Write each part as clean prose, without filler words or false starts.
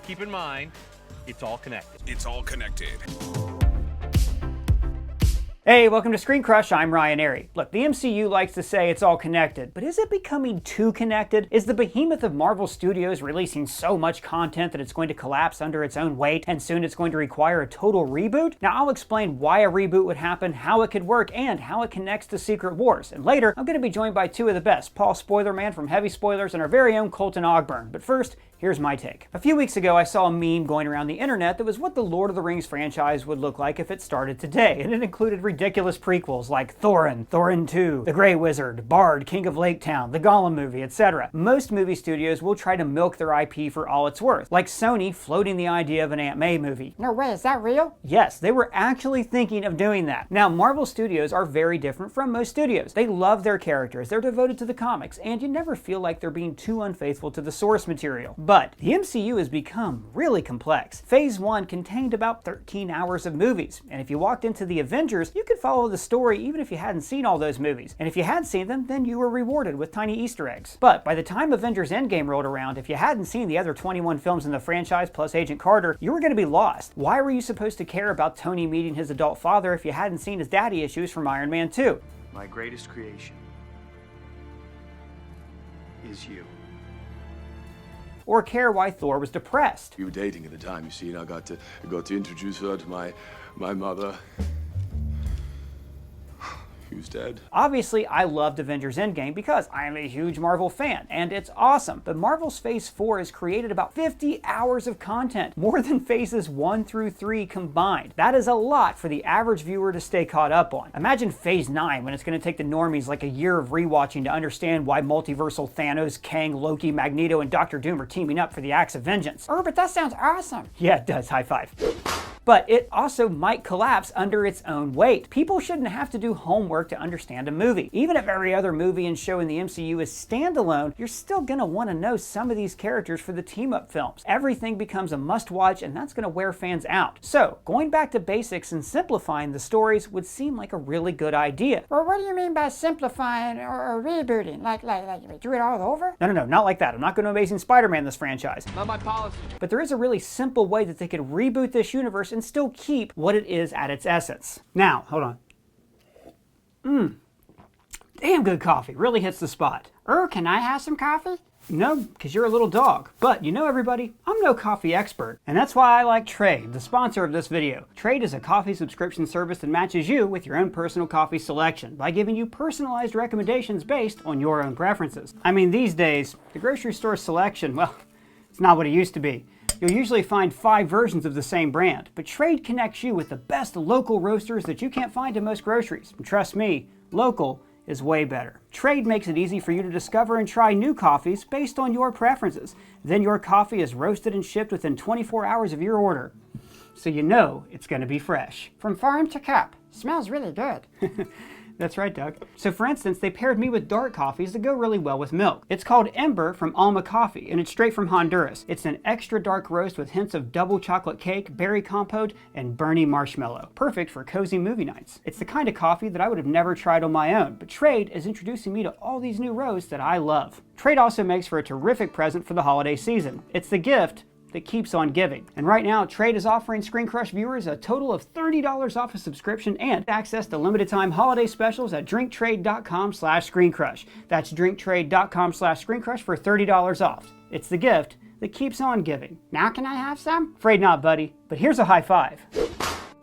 keep in mind, it's all connected. It's all connected. Hey, welcome to ScreenCrush, I'm Ryan Airy. Look, the MCU likes to say it's all connected, but is it becoming too connected? Is the behemoth of Marvel Studios releasing so much content that it's going to collapse under its own weight, and soon it's going to require a total reboot? Now, I'll explain why a reboot would happen, how it could work, and how it connects to Secret Wars. And later, I'm going to be joined by two of the best, Paul Spoilerman from Heavy Spoilers and our very own Colton Ogburn. But first, here's my take. A few weeks ago, I saw a meme going around the internet that was what the Lord of the Rings franchise would look like if it started today, and it included ridiculous prequels like Thorin, Thorin 2, The Grey Wizard, Bard, King of Lake Town, the Gollum movie, etc. Most movie studios will try to milk their IP for all it's worth, like Sony floating the idea of an Aunt May movie. No way, is that real? Yes, they were actually thinking of doing that. Now, Marvel Studios are very different from most studios. They love their characters, they're devoted to the comics, and you never feel like they're being too unfaithful to the source material. But the MCU has become really complex. Phase 1 contained about 13 hours of movies, and if you walked into the Avengers, you could follow the story even if you hadn't seen all those movies. And if you had seen them, then you were rewarded with tiny Easter eggs. But by the time Avengers Endgame rolled around, if you hadn't seen the other 21 films in the franchise plus Agent Carter, you were going to be lost. Why were you supposed to care about Tony meeting his adult father if you hadn't seen his daddy issues from Iron Man 2? My greatest creation is you. Or care why Thor was depressed? We were dating at the time, you see, and I got to introduce her to my mother. Who's dead? Obviously, I loved Avengers Endgame because I am a huge Marvel fan, and it's awesome. But Marvel's Phase 4 has created about 50 hours of content, more than Phases 1 through 3 combined. That is a lot for the average viewer to stay caught up on. Imagine Phase 9 when it's going to take the normies like a year of rewatching to understand why multiversal Thanos, Kang, Loki, Magneto, and Doctor Doom are teaming up for the Axe of Vengeance. Oh, but that sounds awesome. Yeah, it does. High five. But it also might collapse under its own weight. People shouldn't have to do homework to understand a movie. Even if every other movie and show in the MCU is standalone, you're still gonna want to know some of these characters for the team-up films. Everything becomes a must-watch, and that's gonna wear fans out. So, going back to basics and simplifying the stories would seem like a really good idea. Well, what do you mean by simplifying or rebooting? Like do it all over? No, not like that. I'm not going to Amazing Spider-Man this franchise. Not my policy. But there is a really simple way that they could reboot this universe and still keep what it is at its essence. Now, hold on. Damn good coffee. Really hits the spot. Can I have some coffee? No, because you're a little dog. But you know everybody, I'm no coffee expert. And that's why I like Trade, the sponsor of this video. Trade is a coffee subscription service that matches you with your own personal coffee selection by giving you personalized recommendations based on your own preferences. I mean, these days, the grocery store selection, well, it's not what it used to be. You'll usually find 5 versions of the same brand, but Trade connects you with the best local roasters that you can't find in most groceries. And trust me, local is way better. Trade makes it easy for you to discover and try new coffees based on your preferences. Then your coffee is roasted and shipped within 24 hours of your order. So you know it's going to be fresh. From farm to cup. Smells really good. That's right, Doug. So for instance, they paired me with dark coffees that go really well with milk. It's called Ember from Alma Coffee, and it's straight from Honduras. It's an extra dark roast with hints of double chocolate cake, berry compote, and Bernie marshmallow. Perfect for cozy movie nights. It's the kind of coffee that I would have never tried on my own, but Trade is introducing me to all these new roasts that I love. Trade also makes for a terrific present for the holiday season. It's the gift that keeps on giving. And right now, Trade is offering ScreenCrush viewers a total of $30 off a subscription and access to limited time holiday specials at drinktrade.com/ScreenCrush. That's drinktrade.com/ScreenCrush for $30 off. It's the gift that keeps on giving. Now can I have some? Afraid not, buddy, but here's a high five.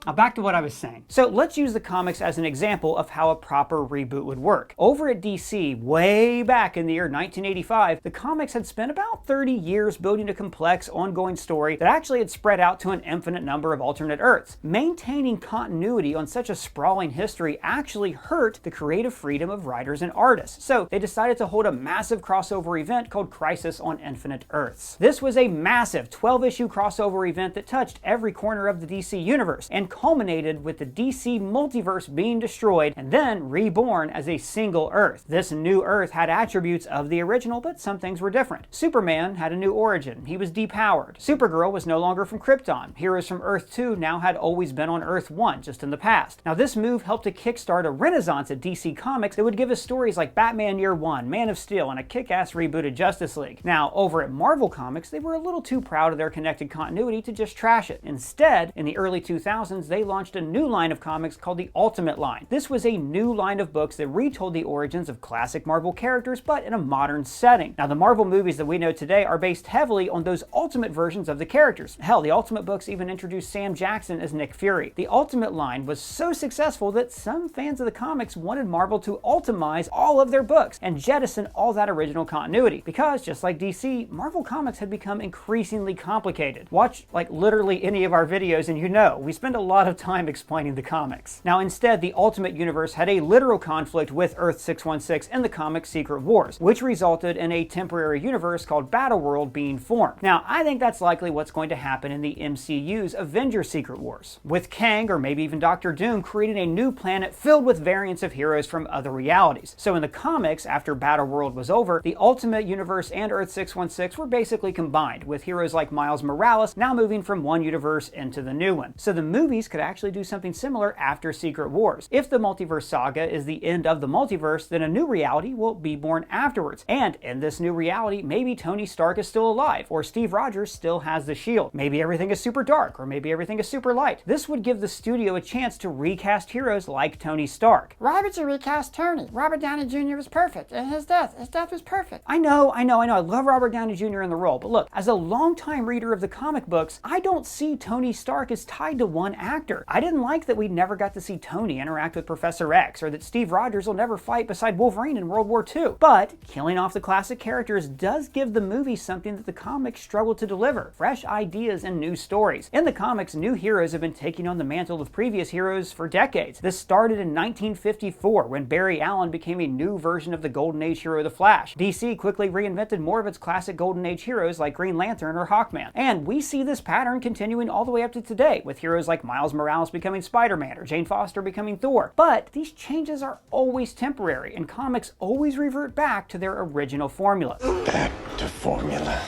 Now back to what I was saying. So let's use the comics as an example of how a proper reboot would work. Over at DC, way back in the year 1985, the comics had spent about 30 years building a complex, ongoing story that actually had spread out to an infinite number of alternate Earths. Maintaining continuity on such a sprawling history actually hurt the creative freedom of writers and artists. So they decided to hold a massive crossover event called Crisis on Infinite Earths. This was a massive 12-issue crossover event that touched every corner of the DC universe and culminated with the DC multiverse being destroyed and then reborn as a single Earth. This new Earth had attributes of the original, but some things were different. Superman had a new origin. He was depowered. Supergirl was no longer from Krypton. Heroes from Earth 2 now had always been on Earth 1, just in the past. Now this move helped to kickstart a renaissance at DC Comics that would give us stories like Batman Year One, Man of Steel, and a kick-ass rebooted Justice League. Now, over at Marvel Comics, they were a little too proud of their connected continuity to just trash it. Instead, in the early 2000s, they launched a new line of comics called the Ultimate line. This was a new line of books that retold the origins of classic Marvel characters, but in a modern setting. Now, the Marvel movies that we know today are based heavily on those Ultimate versions of the characters. Hell, the Ultimate books even introduced Sam Jackson as Nick Fury. The Ultimate line was so successful that some fans of the comics wanted Marvel to ultimize all of their books and jettison all that original continuity, because just like DC, Marvel Comics had become increasingly complicated. Watch like literally any of our videos and you know, we spend a lot of time explaining the comics. Now instead, the Ultimate Universe had a literal conflict with Earth 616 in the comic Secret Wars, which resulted in a temporary universe called Battleworld being formed. Now, I think that's likely what's going to happen in the MCU's Avengers Secret Wars, with Kang or maybe even Doctor Doom creating a new planet filled with variants of heroes from other realities. So in the comics, after Battleworld was over, the Ultimate Universe and Earth 616 were basically combined, with heroes like Miles Morales now moving from one universe into the new one. So the movies could actually do something similar after Secret Wars. If the Multiverse Saga is the end of the multiverse, then a new reality will be born afterwards. And in this new reality, maybe Tony Stark is still alive, or Steve Rogers still has the shield. Maybe everything is super dark, or maybe everything is super light. This would give the studio a chance to recast heroes like Tony Stark. Why would you recast Tony? Robert Downey Jr. was perfect, and his death was perfect. I know. I love Robert Downey Jr. in the role, but look, as a longtime reader of the comic books, I don't see Tony Stark as tied to one actor. I didn't like that we never got to see Tony interact with Professor X, or that Steve Rogers will never fight beside Wolverine in World War II. But killing off the classic characters does give the movie something that the comics struggle to deliver: fresh ideas and new stories. In the comics, new heroes have been taking on the mantle of previous heroes for decades. This started in 1954 when Barry Allen became a new version of the Golden Age hero The Flash. DC quickly reinvented more of its classic Golden Age heroes like Green Lantern or Hawkman. And we see this pattern continuing all the way up to today, with heroes like Miles Morales becoming Spider-Man or Jane Foster becoming Thor. But these changes are always temporary, and comics always revert back to their original formula. Back to formula.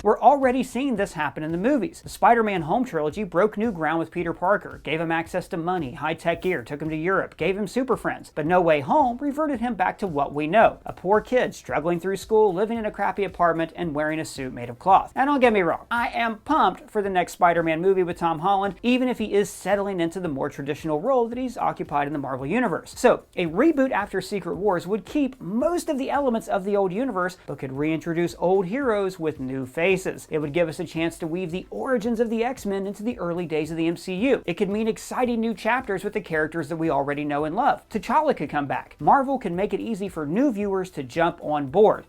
We're already seeing this happen in the movies. The Spider-Man home trilogy broke new ground with Peter Parker, gave him access to money, high-tech gear, took him to Europe, gave him super friends. But No Way Home reverted him back to what we know: a poor kid struggling through school, living in a crappy apartment, and wearing a suit made of cloth. Now don't get me wrong, I am pumped for the next Spider-Man movie with Tom Holland, even if he is settling into the more traditional role that he's occupied in the Marvel Universe. So a reboot after Secret Wars would keep most of the elements of the old universe, but could reintroduce old heroes with new faces. It would give us a chance to weave the origins of the X-Men into the early days of the MCU. It could mean exciting new chapters with the characters that we already know and love. T'Challa could come back. Marvel can make it easy for new viewers to jump on board.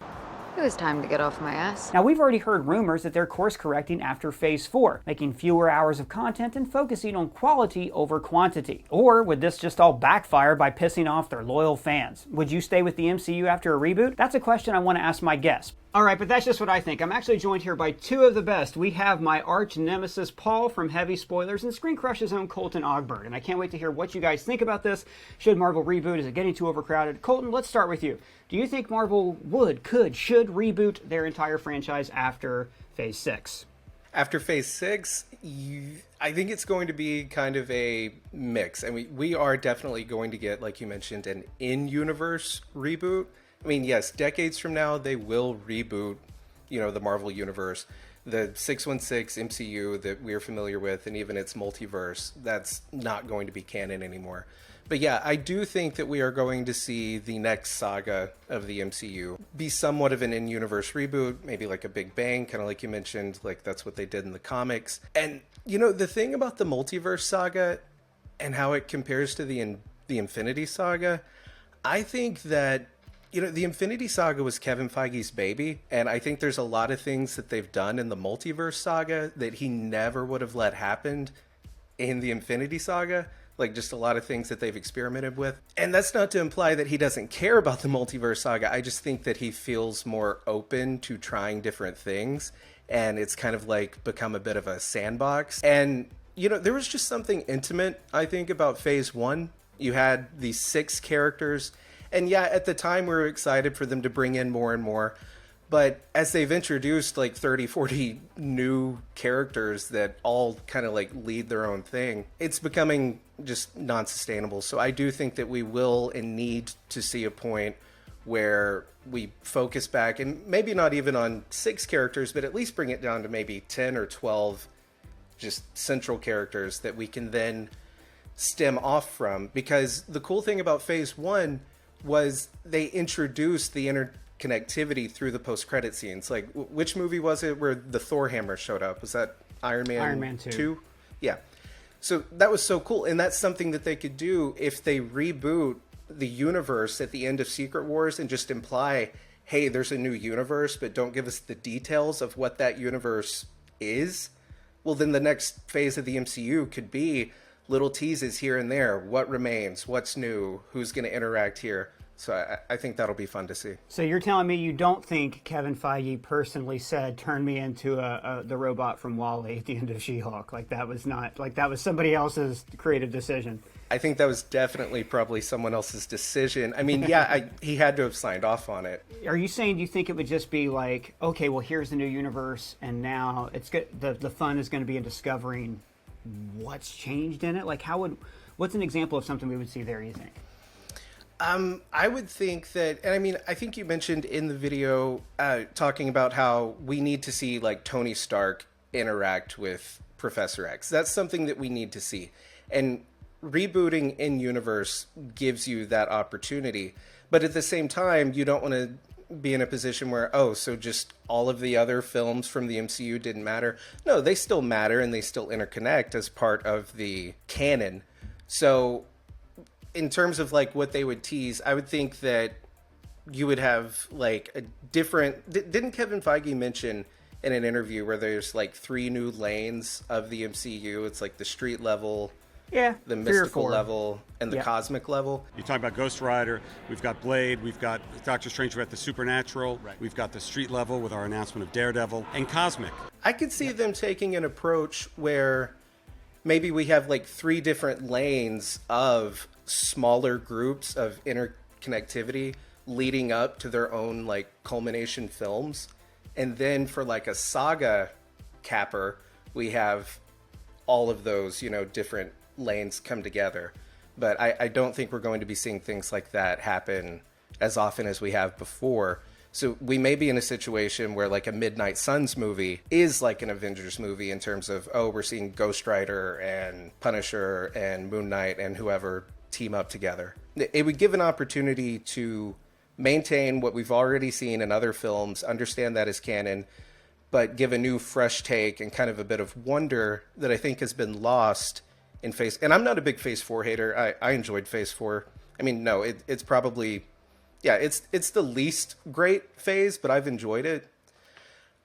It was time to get off my ass. Now, we've already heard rumors that they're course correcting after Phase 4, making fewer hours of content and focusing on quality over quantity. Or would this just all backfire by pissing off their loyal fans? Would you stay with the MCU after a reboot? That's a question I want to ask my guests. Alright, but that's just what I think. I'm actually joined here by two of the best. We have my arch nemesis Paul from Heavy Spoilers and ScreenCrush's own Colton Ogburn. And I can't wait to hear what you guys think about this. Should Marvel reboot? Is it getting too overcrowded? Colton, let's start with you. Do you think Marvel would, could, should reboot their entire franchise after Phase 6? After Phase 6, I think it's going to be kind of a mix. I mean, we are definitely going to get, like you mentioned, an in-universe reboot. I mean, yes, decades from now, they will reboot, the Marvel Universe. The 616 MCU that we're familiar with, and even its multiverse, that's not going to be canon anymore. But yeah, I do think that we are going to see the next saga of the MCU be somewhat of an in-universe reboot, maybe like a Big Bang, kind of like you mentioned, like that's what they did in the comics. And, the thing about the Multiverse Saga and how it compares to the Infinity Saga, I think that the Infinity Saga was Kevin Feige's baby, and I think there's a lot of things that they've done in the Multiverse Saga that he never would have let happen in the Infinity Saga. Like, just a lot of things that they've experimented with. And that's not to imply that he doesn't care about the Multiverse Saga. I just think that he feels more open to trying different things, and it's kind of like become a bit of a sandbox. And there was just something intimate, I think, about Phase 1. You had these 6 characters, and yeah, at the time we were excited for them to bring in more and more. But as they've introduced like 30, 40 new characters that all kind of like lead their own thing, it's becoming just non-sustainable. So I do think that we will and need to see a point where we focus back, and maybe not even on 6 characters, but at least bring it down to maybe 10 or 12 just central characters that we can then stem off from. Because the cool thing about Phase 1 was they introduced the interconnectivity through the post-credit scenes. Like, which movie was it where the Thor hammer showed up? Was that Iron Man 2? Yeah. So that was so cool. And that's something that they could do if they reboot the universe at the end of Secret Wars and just imply, hey, there's a new universe, but don't give us the details of what that universe is. Well, then the next phase of the MCU could be little teases here and there. What remains? What's new? Who's going to interact here? So I think that'll be fun to see. So you're telling me you don't think Kevin Feige personally said, turn me into the robot from WALL-E at the end of She-Hulk? Like that was somebody else's creative decision. I think that was definitely probably someone else's decision. I mean, yeah, he had to have signed off on it. Are you saying, do you think it would just be like, okay, well, here's the new universe, and now it's good, the fun is going to be in discovering what's changed in it? Like, what's an example of something we would see there, you think? I would think that, and I mean, I think you mentioned in the video talking about how we need to see like Tony Stark interact with Professor X. That's something that we need to see. And rebooting in universe gives you that opportunity. But at the same time, you don't want to be in a position where, so just all of the other films from the MCU didn't matter. No, they still matter and they still interconnect as part of the canon. So in terms of like what they would tease, I would think that you would have like a different... Didn't Kevin Feige mention in an interview where there's like 3 new lanes of the MCU? It's like the street level, the mystical level, and the cosmic level. You're talking about Ghost Rider, we've got Blade, we've got Doctor Strange, we've got the supernatural, we've got the street level with our announcement of Daredevil, and cosmic. I could see them taking an approach where maybe we have like 3 different lanes of smaller groups of interconnectivity leading up to their own like culmination films. And then for like a saga capper, we have all of those, different lanes come together. But I don't think we're going to be seeing things like that happen as often as we have before. So we may be in a situation where like a Midnight Suns movie is like an Avengers movie in terms of, we're seeing Ghost Rider and Punisher and Moon Knight and whoever team up together. It would give an opportunity to maintain what we've already seen in other films, understand that as canon, but give a new fresh take and kind of a bit of wonder that I think has been lost in Phase... And I'm not a big Phase 4 hater. I enjoyed Phase 4. I mean, no, it's probably... Yeah, it's the least great phase, but I've enjoyed it.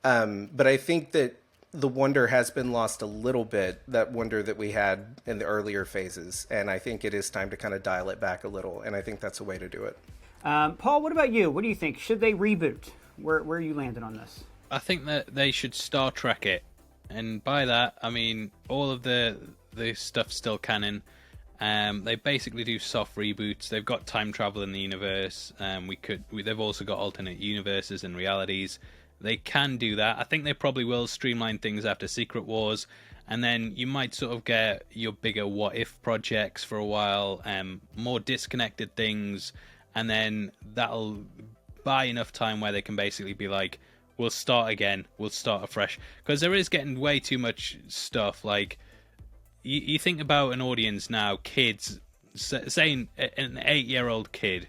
But I think that the wonder has been lost a little bit, that wonder that we had in the earlier phases. And I think it is time to kind of dial it back a little. And I think that's a way to do it. Paul, what about you? What do you think? Should they reboot? Where are you landing on this? I think that they should Star Trek it. And by that, I mean, all of the stuff's still canon. They basically do soft reboots. They've got time travel in the universe. They've also got alternate universes and realities. They can do that. I think they probably will streamline things after Secret Wars, and then you might sort of get your bigger what if projects for a while, more disconnected things, and then that'll buy enough time where they can basically be like, we'll start again, we'll start afresh, because there is getting way too much stuff. Like, you think about an audience now, kids, saying an 8-year-old kid,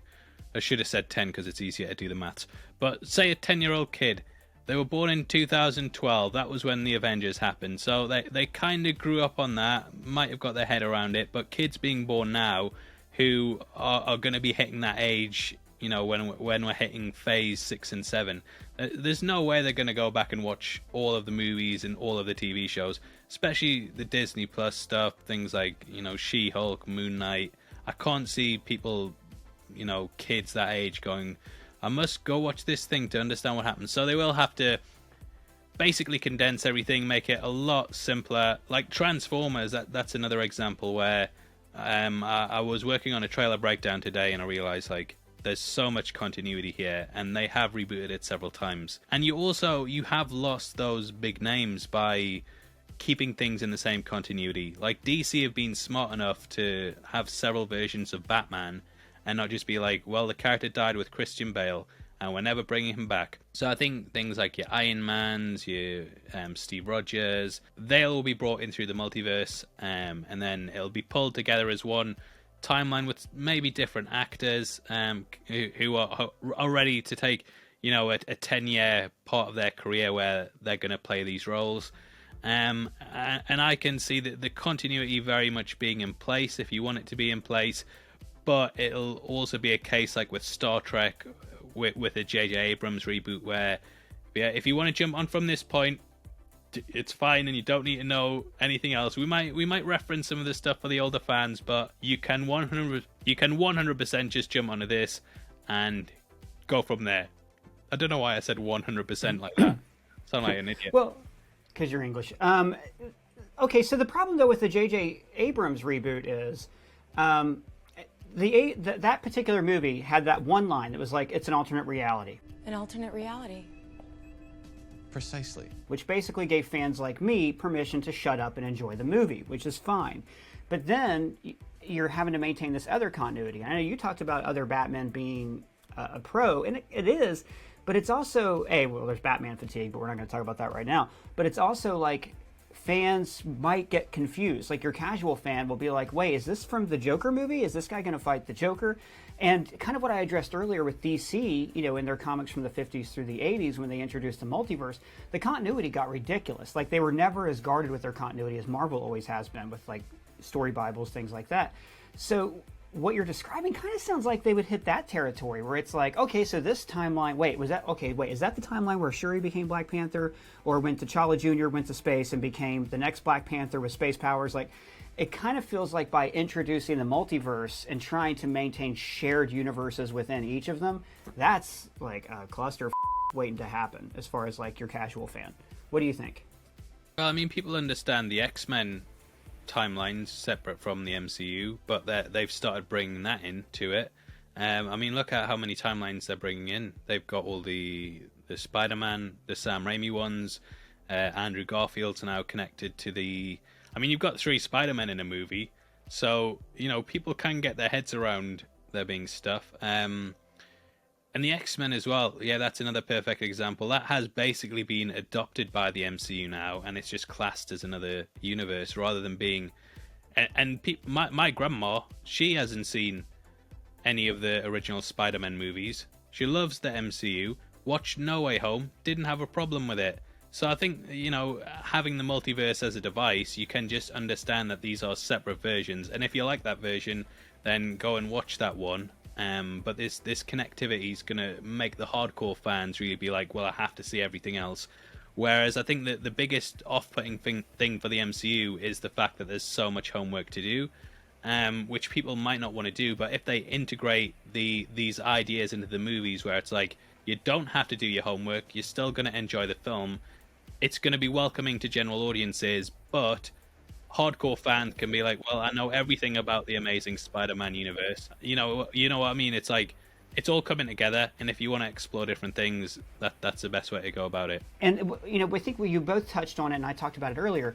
I should have said 10 because it's easier to do the maths, but say a 10-year-old kid, they were born in 2012, that was when the Avengers happened, so they kind of grew up on that, might have got their head around it, but kids being born now who are going to be hitting that age, when we're hitting phase 6 and 7, there's no way they're going to go back and watch all of the movies and all of the TV shows, especially the Disney Plus stuff, things like, She-Hulk, Moon Knight. I can't see people, kids that age going, I must go watch this thing to understand what happens. So they will have to basically condense everything, make it a lot simpler. Like Transformers, that's another example where I was working on a trailer breakdown today, and I realized like there's so much continuity here, and they have rebooted it several times. And you have lost those big names by keeping things in the same continuity. Like DC have been smart enough to have several versions of Batman and not just be like, well, the character died with Christian Bale and we're never bringing him back. So I think things like your Iron Mans, your Steve Rogers, they'll all be brought in through the multiverse, and then it'll be pulled together as one timeline with maybe different actors who are ready to take, a 10-year part of their career where they're going to play these roles. And I can see that the continuity very much being in place if you want it to be in place, but it'll also be a case like with Star Trek with a J.J. Abrams reboot where, if you want to jump on from this point, it's fine and you don't need to know anything else. We might reference some of the stuff for the older fans, but you can 100% just jump onto this and go from there. I don't know why I said 100% like that. Sound like an idiot. Well, because you're English. Okay, so the problem though with the J.J. Abrams reboot is that particular movie had that one line that was like, it's an alternate reality. An alternate reality. Precisely. Which basically gave fans like me permission to shut up and enjoy the movie, which is fine. But then you're having to maintain this other continuity. I know you talked about other Batman being a pro, and it is, but it's also, there's Batman fatigue, but we're not going to talk about that right now. But it's also like, fans might get confused. Like your casual fan will be like, wait, is this from the Joker movie? Is this guy going to fight the Joker? And kind of what I addressed earlier with DC, in their comics from the 50s through the 80s when they introduced the multiverse, the continuity got ridiculous. Like they were never as guarded with their continuity as Marvel always has been with like story Bibles, things like that. So what you're describing kind of sounds like they would hit that territory where it's like, okay, so this timeline, is that the timeline where Shuri became Black Panther, or when T'Challa Jr. went to space and became the next Black Panther with space powers? Like, it kind of feels like by introducing the multiverse and trying to maintain shared universes within each of them, that's like a cluster waiting to happen as far as like your casual fan. What do you think? Well, I mean, people understand the X-Men timelines separate from the MCU, but they've started bringing that into it. I mean, look at how many timelines they're bringing in. They've got all the Spider-Man, the Sam Raimi ones. Andrew Garfield's now connected to the... I mean, you've got 3 Spider-Men in a movie, so, people can get their heads around there being stuff. And the X-Men as well, that's another perfect example. That has basically been adopted by the MCU now, and it's just classed as another universe rather than being... my grandma, she hasn't seen any of the original Spider-Man movies. She loves the MCU, watched No Way Home, didn't have a problem with it. So I think, having the multiverse as a device, you can just understand that these are separate versions. And if you like that version, then go and watch that one. But this connectivity is going to make the hardcore fans really be like, well, I have to see everything else. Whereas I think that the biggest off-putting thing for the MCU is the fact that there's so much homework to do, which people might not want to do. But if they integrate these ideas into the movies where it's like, you don't have to do your homework, you're still going to enjoy the film, it's going to be welcoming to general audiences, but hardcore fans can be like, well, I know everything about the Amazing Spider-Man universe. You know what I mean? It's like, it's all coming together, and if you want to explore different things, that's the best way to go about it. And, I think you both touched on it, and I talked about it earlier.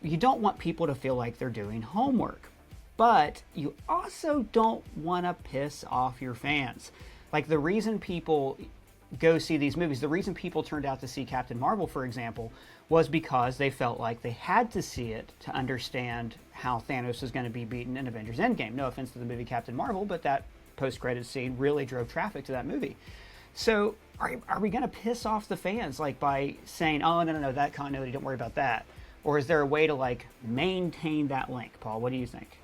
You don't want people to feel like they're doing homework, but you also don't want to piss off your fans. Like, the reason people go see these movies, the reason people turned out to see Captain Marvel, for example, was because they felt like they had to see it to understand how Thanos was going to be beaten in Avengers Endgame. No offense to the movie Captain Marvel, but that post-credits scene really drove traffic to that movie. So are we going to piss off the fans like by saying, oh, no, that continuity, don't worry about that? Or is there a way to like maintain that link? Paul, what do you think?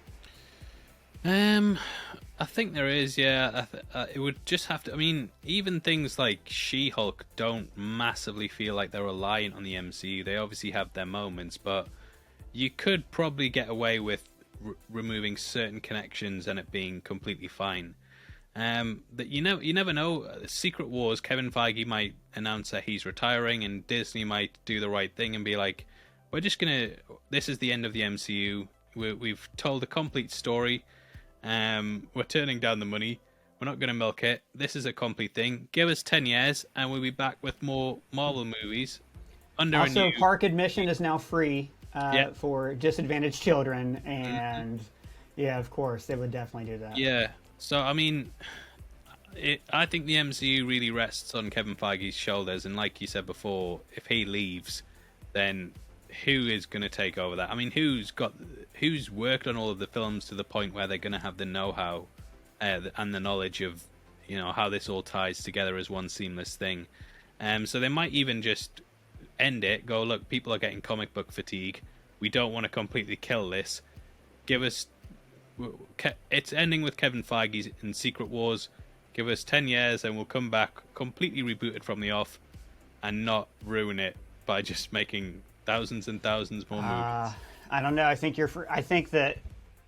I think there is, yeah. It would just have to... I mean, even things like She-Hulk don't massively feel like they're reliant on the MCU. They obviously have their moments, but you could probably get away with removing certain connections and it being completely fine. That you never know. Secret Wars, Kevin Feige might announce that he's retiring, and Disney might do the right thing and be like, we're just gonna, this is the end of the MCU. We've told a complete story. We're turning down the money. We're not going to milk it. This is a complete thing. Give us 10 years and we'll be back with more Marvel movies. Also, park admission is now free for disadvantaged children. And yeah, of course, they would definitely do that. Yeah. So, I mean, I think the MCU really rests on Kevin Feige's shoulders. And like you said before, if he leaves, then who is going to take over that? I mean, who's worked on all of the films to the point where they're going to have the know-how and the knowledge of, how this all ties together as one seamless thing. So they might even just end it, go, look, people are getting comic book fatigue. We don't want to completely kill this. It's ending with Kevin Feige in Secret Wars. Give us 10 years and we'll come back completely rebooted from the off and not ruin it by just making thousands and thousands more movies. I don't know. I think that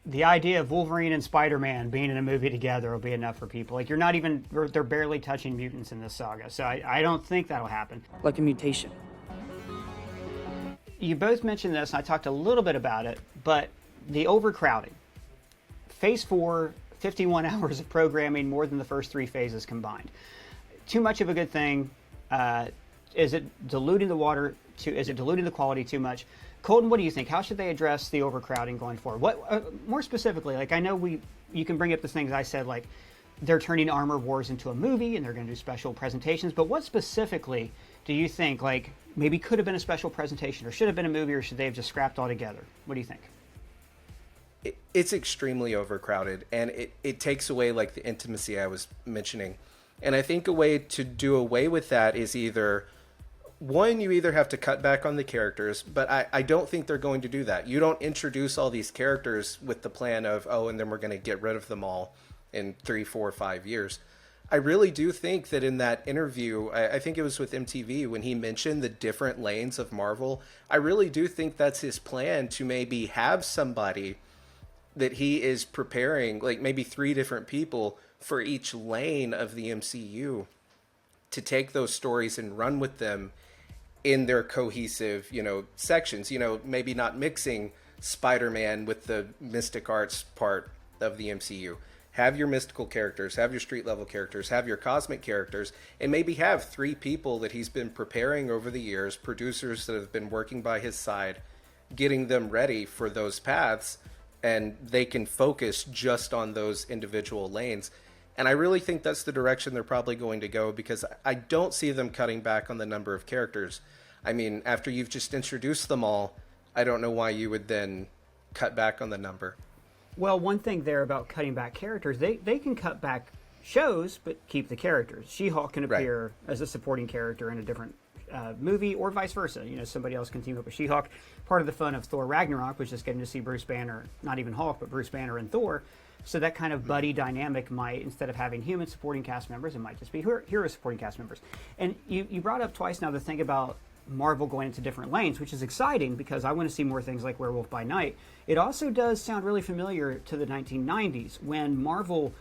the idea of Wolverine and Spider-Man being in a movie together will be enough for people. Like, they're barely touching mutants in this saga, so I don't think that'll happen. Like a mutation. You both mentioned this, and I talked a little bit about it, but the overcrowding. Phase 4, 51 hours of programming, more than the first 3 phases combined. Too much of a good thing. Is it diluting the water? Is it diluting the quality too much? Colton, what do you think? How should they address the overcrowding going forward? What more specifically? Like, I know you can bring up the things I said, like they're turning Armor Wars into a movie and they're going to do special presentations. But what specifically do you think, like, maybe could have been a special presentation, or should have been a movie, or should they have just scrapped altogether? What do you think? It's extremely overcrowded, and it takes away, like, the intimacy I was mentioning. And I think a way to do away with that is either you either have to cut back on the characters, but I don't think they're going to do that. You don't introduce all these characters with the plan of, and then we're going to get rid of them all in 3, 4, 5 years. I really do think that in that interview, I think it was with MTV, when he mentioned the different lanes of Marvel, I really do think that's his plan, to maybe have somebody that he is preparing, like maybe 3 different people for each lane of the MCU, to take those stories and run with them in their cohesive, sections, maybe not mixing Spider-Man with the mystic arts part of the MCU. Have your mystical characters, have your street level characters, have your cosmic characters, and maybe have 3 people that he's been preparing over the years, producers that have been working by his side, getting them ready for those paths, and they can focus just on those individual lanes. And I really think that's the direction they're probably going to go, because I don't see them cutting back on the number of characters. I mean, after you've just introduced them all, I don't know why you would then cut back on the number. Well, one thing there about cutting back characters, they can cut back shows, but keep the characters. She-Hulk can appear as a supporting character in a different movie, or vice versa. Somebody else can team up with She-Hulk. Part of the fun of Thor Ragnarok was just getting to see Bruce Banner, not even Hulk, but Bruce Banner and Thor. So that kind of buddy dynamic might, instead of having human supporting cast members, it might just be hero supporting cast members. And you brought up twice now the thing about Marvel going into different lanes, which is exciting because I want to see more things like Werewolf by Night. It also does sound really familiar to the 1990s, when Marvel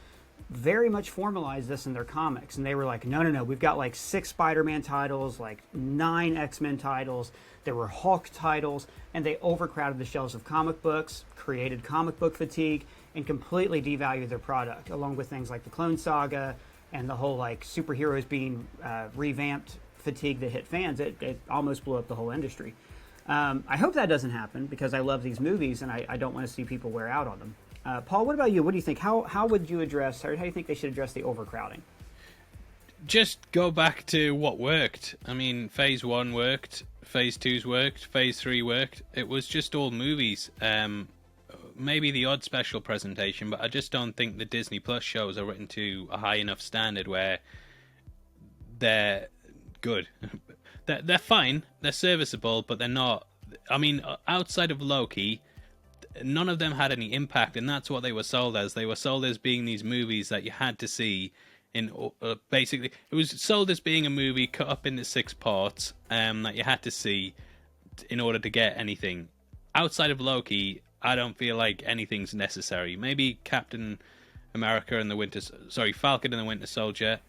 very much formalized this in their comics. And they were like, no, we've got like 6 Spider-Man titles, like 9 X-Men titles. There were Hulk titles, and they overcrowded the shelves of comic books, created comic book fatigue, and completely devalued their product, along with things like the Clone Saga and the whole like superheroes being revamped fatigue that hit fans. It almost blew up the whole industry. I hope that doesn't happen, because I love these movies and I don't want to see people wear out on them. Paul, what about you? What do you think? How would you address, or how do you think they should address the overcrowding? Just go back to what worked. I mean, Phase 1 worked, Phase 2's worked, Phase 3 worked. It was just all movies. Maybe the odd special presentation, but I just don't think the Disney Plus shows are written to a high enough standard where they're good. They're fine, they're serviceable, but they're not. I mean, outside of Loki, none of them had any impact, and that's what they were sold as. They were sold as being these movies that you had to see. Basically, it was sold as being a movie cut up into 6 parts that you had to see in order to get anything. Outside of Loki, I don't feel like anything's necessary. Maybe Captain Falcon and the Winter Soldier,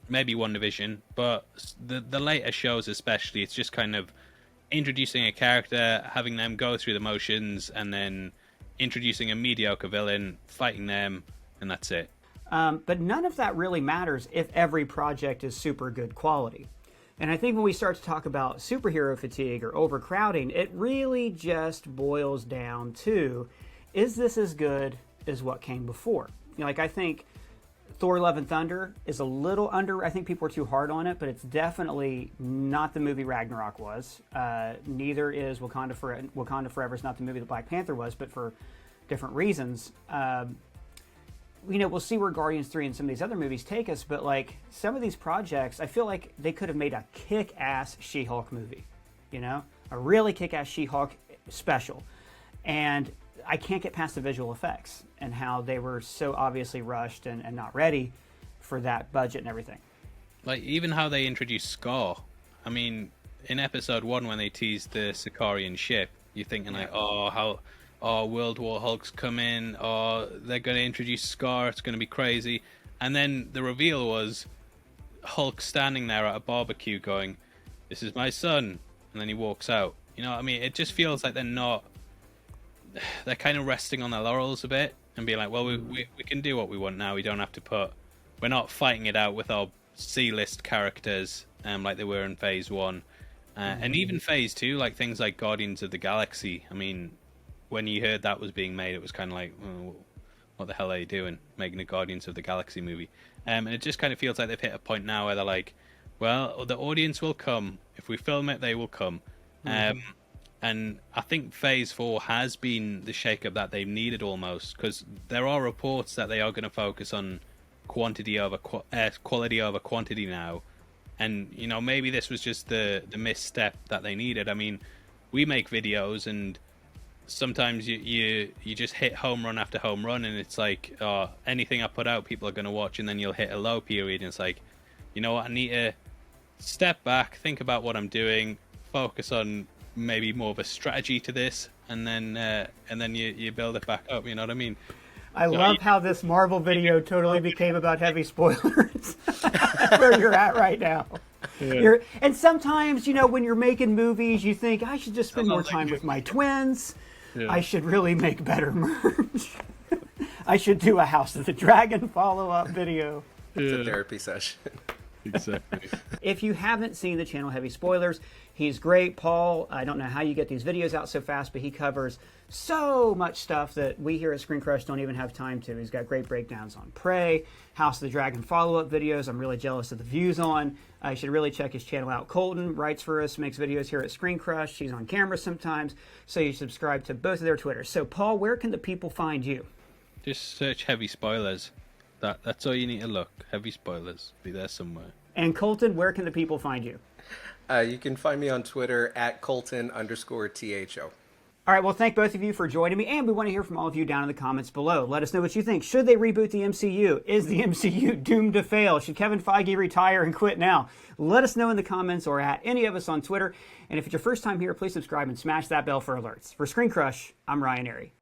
maybe WandaVision, but the later shows especially, it's just kind of introducing a character, having them go through the motions, and then introducing a mediocre villain, fighting them, and that's it. But none of that really matters if every project is super good quality. And I think when we start to talk about superhero fatigue or overcrowding, it really just boils down to, is this as good as what came before? You know, like, I think Thor: Love and Thunder is a little under, I think people are too hard on it, but it's definitely not the movie Ragnarok was. Neither is Wakanda Forever is not the movie that Black Panther was, but for different reasons. You know, we'll see where Guardians 3 and some of these other movies take us, but like some of these projects, I feel like they could have made a kick-ass She-Hulk movie, you know? A really kick-ass She-Hulk special. And I can't get past the visual effects and how they were so obviously rushed and not ready for that budget and everything. Like, even how they introduced Scar. I mean, in episode 1 when they teased the Sicarian ship, you're thinking like, World War Hulk's coming, they're going to introduce Scar, it's going to be crazy. And then the reveal was Hulk standing there at a barbecue going, "This is my son," and then he walks out. You know what I mean? It just feels like they're kind of resting on their laurels a bit and being like, well, we can do what we want now. We don't have to we're not fighting it out with our C-list characters like they were in Phase 1. And even Phase 2, like things like Guardians of the Galaxy. I mean, when you heard that was being made, it was kind of like, oh, what the hell are you doing, making a Guardians of the Galaxy movie? And it just kind of feels like they've hit a point now where they're like, well, the audience will come. If we film it, they will come. And I think Phase 4 has been the shake-up that they've needed almost, because there are reports that they are going to focus on quality over quantity now. And, you know, maybe this was just the misstep that they needed. I mean, we make videos and sometimes you just hit home run after home run, and it's like, anything I put out, people are going to watch, and then you'll hit a low period, and it's like, you know what, I need to step back, think about what I'm doing, focus on maybe more of a strategy to this, and then you build it back up, you know what I mean? I love how this Marvel video totally became about heavy spoilers. That's where you're at right now. Yeah. And sometimes, you know, when you're making movies, you think, I should just spend more time with my twins. Yeah. I should really make better merch. I should do a House of the Dragon follow-up video. It's a therapy session. Exactly. If you haven't seen the channel Heavy Spoilers, he's great. Paul, I don't know how you get these videos out so fast, but he covers so much stuff that we here at ScreenCrush don't even have time to. He's got great breakdowns on Prey, House of the Dragon follow-up videos I'm really jealous of the views on. You should really check his channel out. Colton writes for us, makes videos here at ScreenCrush. He's on camera sometimes, so you subscribe to both of their Twitters. So, Paul, where can the people find you? Just search Heavy Spoilers. That's all you need to look. Heavy Spoilers. Be there somewhere. And Colton, where can the people find you? You can find me on Twitter at Colton_THO. All right, well, thank both of you for joining me, and we want to hear from all of you down in the comments below. Let us know what you think. Should they reboot the MCU? Is the MCU doomed to fail? Should Kevin Feige retire and quit now? Let us know in the comments or at any of us on Twitter. And if it's your first time here, please subscribe and smash that bell for alerts. For ScreenCrush, I'm Ryan Airy.